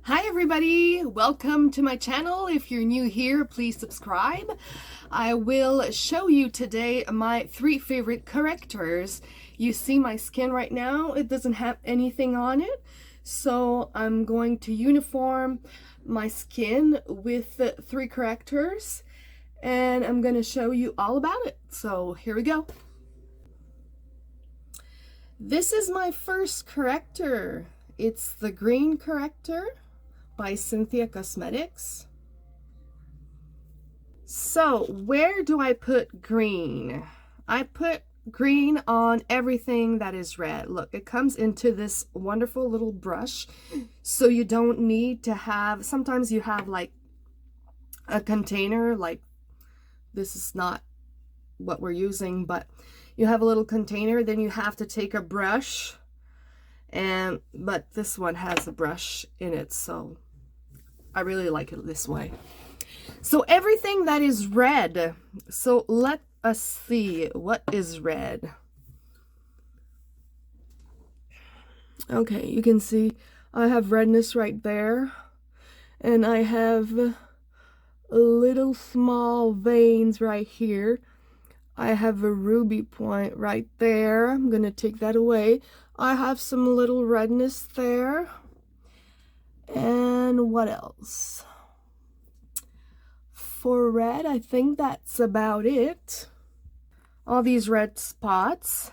Hi everybody, welcome to my channel. If you're new here, please subscribe. I will show you today my 3 favorite correctors. You see my skin right now, it doesn't have anything on it. So I'm going to uniform my skin with 3 correctors and I'm going to show you all about it. So here we go. This is my first corrector. It's the green corrector by Cinthia Cosmetics. So where do I put green? I put green on everything that is red. Look, it comes into this wonderful little brush, so you don't need to have, sometimes you have like a container, like this is not what we're using, but you have a little container, then you have to take a brush, but this one has a brush in it, so I really like it this way. So everything that is red. So let us see what is red. Okay, you can see I have redness right there. And I have little small veins right here. I have a ruby point right there. I'm going to take that away. I have some little redness there. And what else? For red, I think that's about it. All these red spots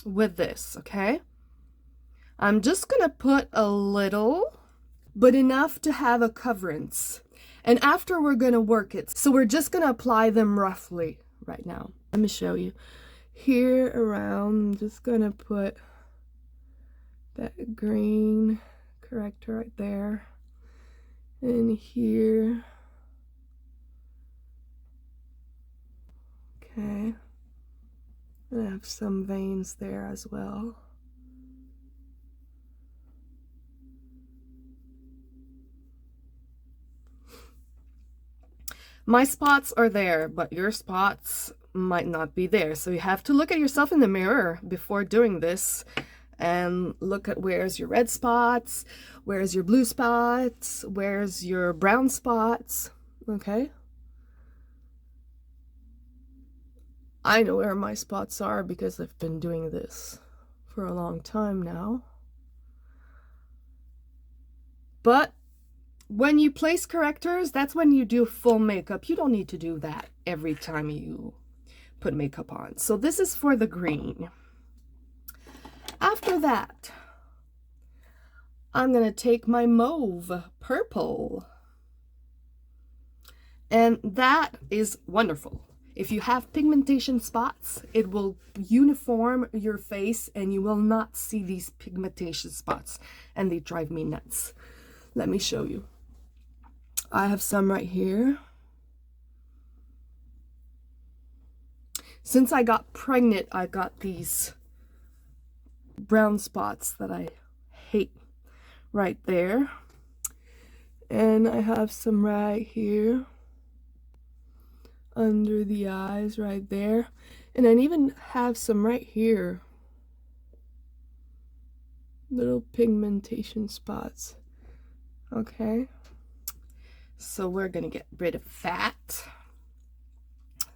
with this, okay? I'm just gonna put a little, but enough to have a coverance. And after we're gonna work it. So we're just gonna apply them roughly right now. Let me show you. Here around, I'm just gonna put that green corrector right there. And here. Okay. I have some veins there as well. My spots are there, but your spots might not be there. So you have to look at yourself in the mirror before doing this and look at where's your red spots, where's your blue spots, where's your brown spots, okay? I know where my spots are because I've been doing this for a long time now. But when you place correctors, that's when you do full makeup. You don't need to do that every time you put makeup on. So this is for the green. After that, I'm going to take my mauve purple. And that is wonderful. If you have pigmentation spots, it will uniform your face and you will not see these pigmentation spots, and they drive me nuts. Let me show you. I have some right here. Since I got pregnant, I got these brown spots that I hate right there. And I have some right here under the eyes right there, and I even have some right here, little pigmentation spots. Okay, so we're gonna get rid of that.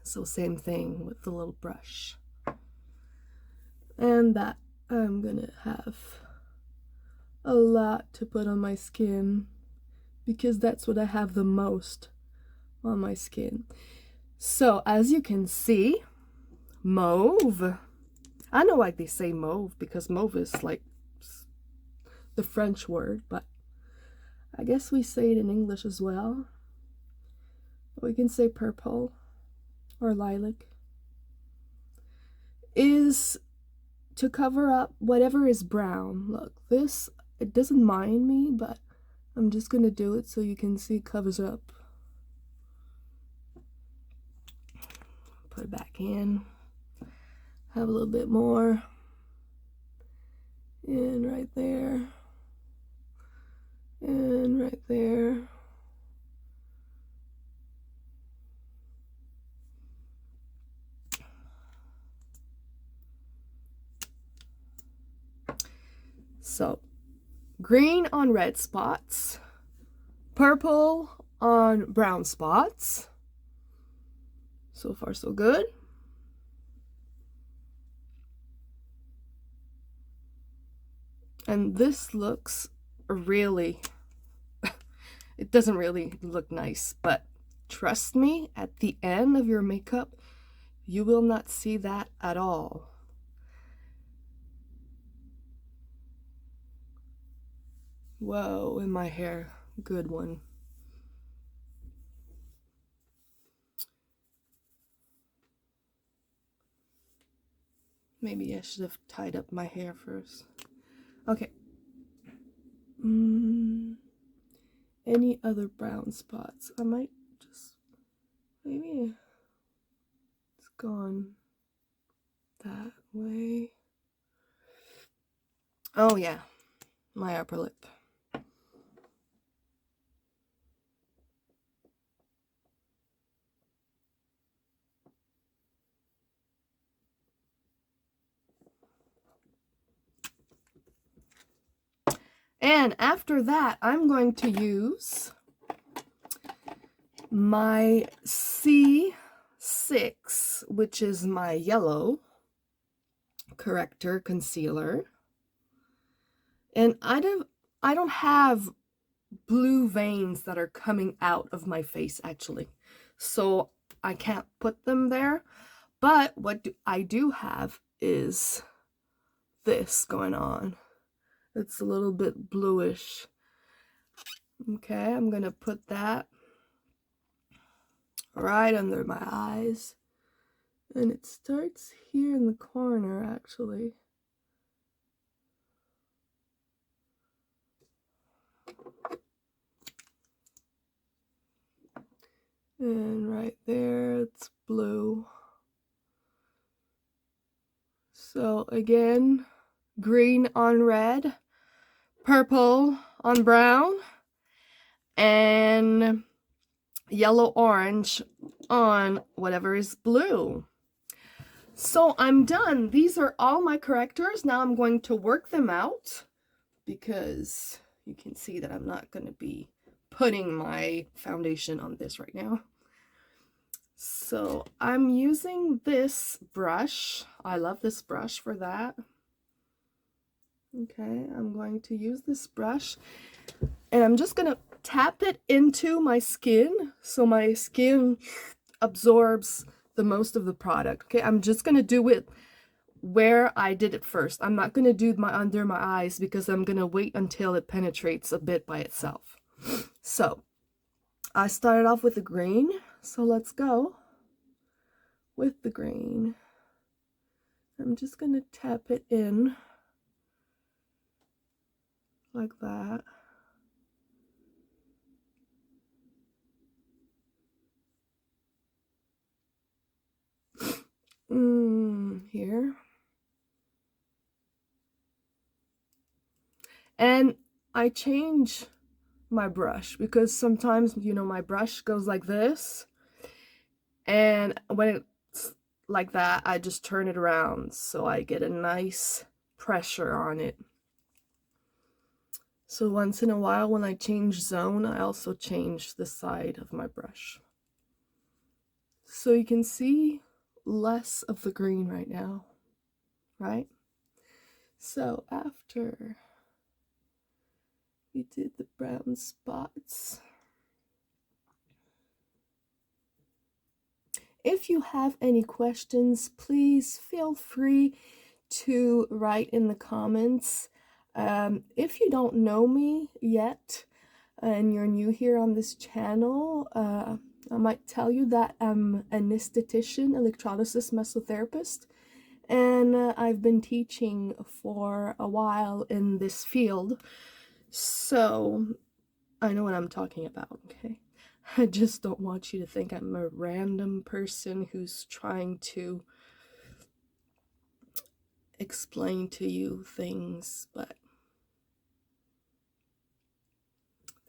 So same thing with the little brush, and that I'm gonna have a lot to put on my skin because that's what I have the most on my skin. So as you can see, mauve. I know why they say mauve, because mauve is like the French word, but I guess we say it in English as well. We can say purple or lilac. Is to cover up whatever is brown. Look, this, it doesn't mind me, but I'm just gonna do it so you can see it covers up. Put it back in, have a little bit more, and right there, and right there. So green on red spots, purple on brown spots. So far, so good. And this looks really, it doesn't really look nice, but trust me, at the end of your makeup, you will not see that at all. Whoa, in my hair, good one. Maybe I should have tied up my hair first. Okay. Any other brown spots? I might just, maybe it's gone that way. Oh yeah, my upper lip. And after that, I'm going to use my C6, which is my yellow corrector concealer. And I don't have blue veins that are coming out of my face, actually. So I can't put them there. But what I do have is this going on. It's a little bit bluish. Okay, I'm gonna put that right under my eyes. And it starts here in the corner, actually. And right there, it's blue. So again, green on red, purple on brown, and yellow orange on whatever is blue. So I'm done. These are all my correctors. Now I'm going to work them out because you can see that I'm not going to be putting my foundation on this right now. So I'm using this brush. I love this brush for that. Okay, I'm going to use this brush and I'm just going to tap it into my skin so my skin absorbs the most of the product. Okay, I'm just going to do it where I did it first. I'm not going to do my under my eyes because I'm going to wait until it penetrates a bit by itself. So I started off with the green, so let's go with the green. I'm just going to tap it in like that. Here. And I change my brush because sometimes, you know, my brush goes like this. And when it's like that, I just turn it around so I get a nice pressure on it. So once in a while when I change zone, I also change the side of my brush. So you can see less of the green right now, right? So after we did the brown spots, if you have any questions, please feel free to write in the comments. If you don't know me yet and you're new here on this channel, I might tell you that I'm an esthetician, electrolysis mesotherapist, and I've been teaching for a while in this field, so I know what I'm talking about, okay? I just don't want you to think I'm a random person who's trying to explain to you things, but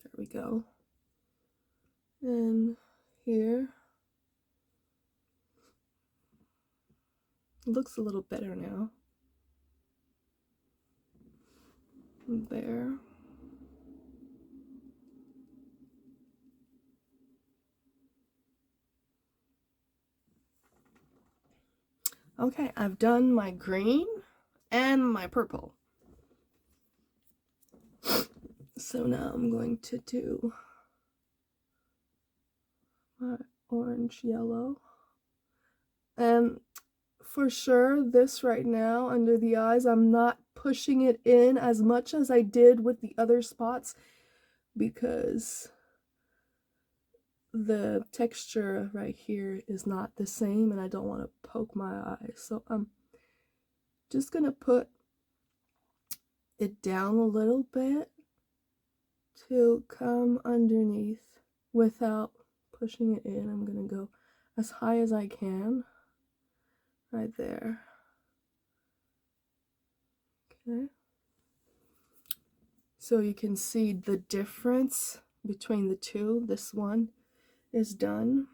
there we go. And here, it looks a little better now. There. Okay, I've done my green and my purple. So now I'm going to do my orange yellow. And for sure, this right now under the eyes, I'm not pushing it in as much as I did with the other spots because the texture right here is not the same and I don't want to poke my eye. So I'm just gonna put it down a little bit to come underneath without pushing it in. I'm gonna go as high as I can right there. Okay, so you can see the difference between the two. This one is done.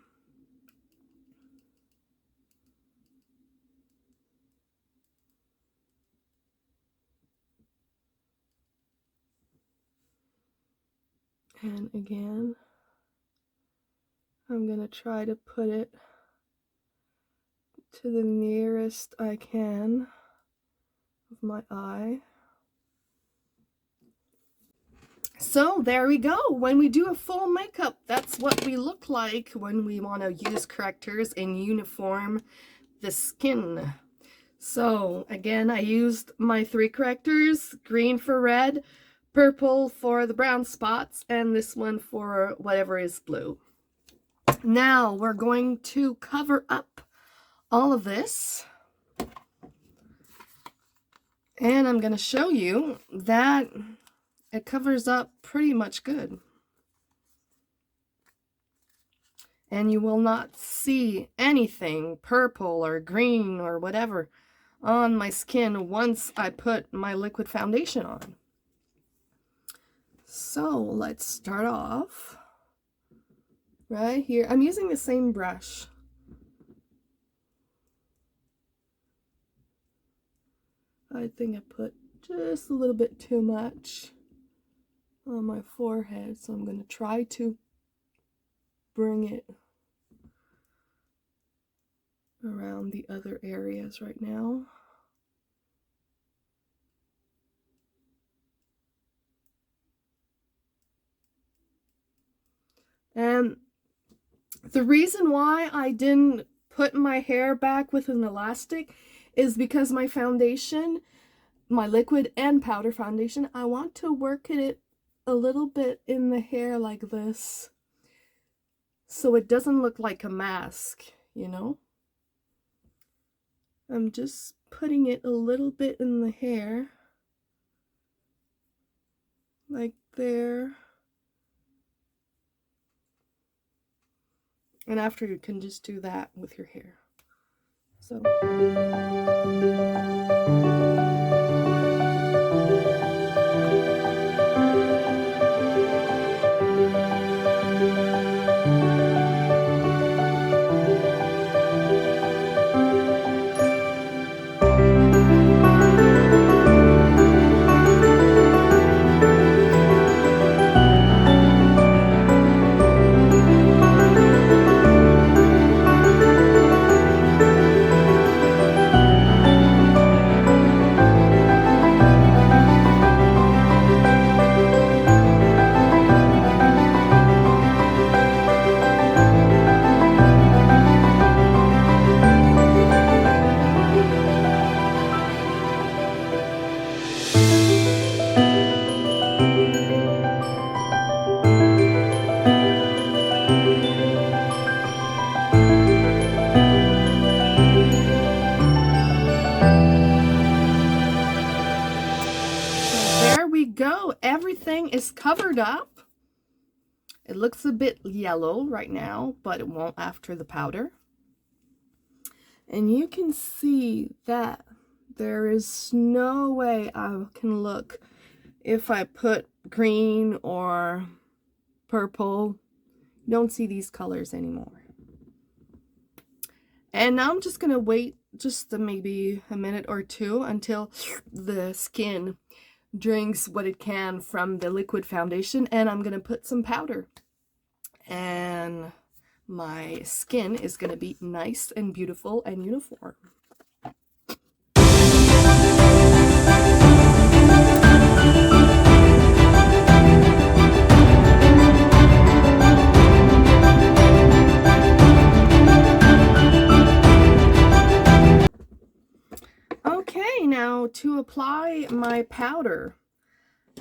And again, I'm gonna try to put it to the nearest I can of my eye. So there we go. When we do a full makeup, that's what we look like when we want to use correctors and uniform the skin. So again, I used my 3 correctors, green for red, purple for the brown spots, and this one for whatever is blue. Now we're going to cover up all of this. And I'm going to show you that it covers up pretty much good. And you will not see anything purple or green or whatever on my skin once I put my liquid foundation on. So let's start off right here. I'm using the same brush. I think I put just a little bit too much on my forehead, so I'm going to try to bring it around the other areas right now. And the reason why I didn't put my hair back with an elastic is because my foundation, my liquid and powder foundation, I want to work it a little bit in the hair like this so it doesn't look like a mask, you know? I'm just putting it a little bit in the hair, like there. And after, you can just do that with your hair. So there we go. Everything is covered up. It looks a bit yellow right now, but it won't after the powder. And you can see that there is no way I can look if I put green or purple. You don't see these colors anymore. And now I'm just gonna wait just maybe a minute or two until the skin drinks what it can from the liquid foundation, and I'm gonna put some powder. And my skin is gonna be nice and beautiful and uniform. apply my powder,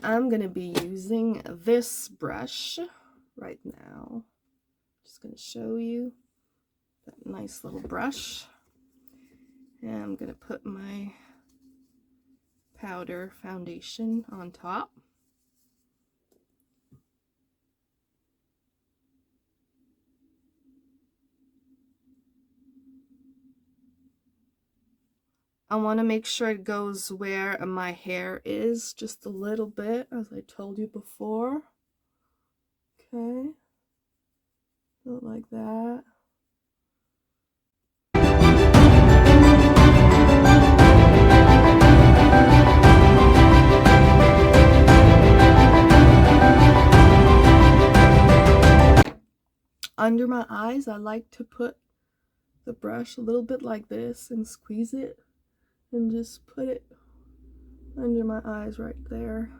I'm going to be using this brush right now. Just going to show you that nice little brush. And I'm going to put my powder foundation on top. I want to make sure it goes where my hair is, just a little bit, as I told you before. Okay, look like that. Under my eyes, I like to put the brush a little bit like this and squeeze it and just put it under my eyes right there.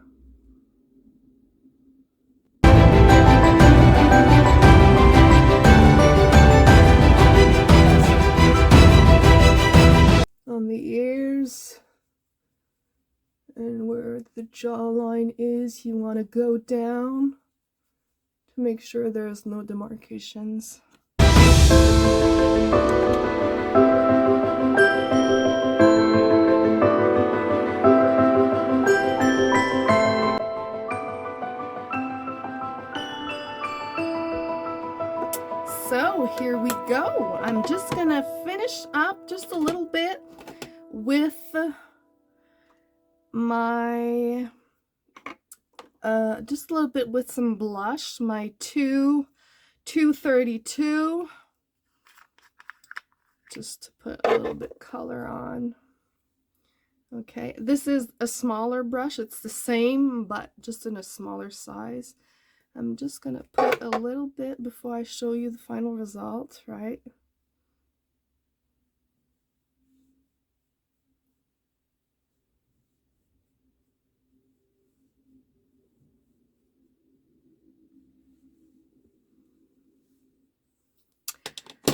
On the ears and where the jawline is, you want to go down to make sure there's no demarcations. So here we go. I'm just gonna finish up just a little bit with my just a little bit with some blush, my 232, just to put a little bit color on. Okay, this is a smaller brush. It's the same, but just in a smaller size. I'm just gonna put a little bit before I show you the final result, right?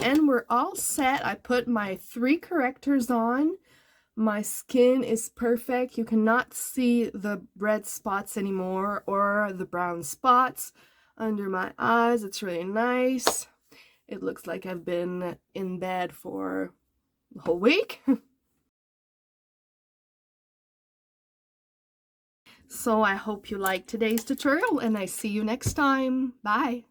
And we're all set. I put my 3 correctors on. My skin is perfect. You cannot see the red spots anymore or the brown spots under my eyes. It's really nice. It looks like I've been in bed for the whole week. So I hope you liked today's tutorial and I see you next time. Bye.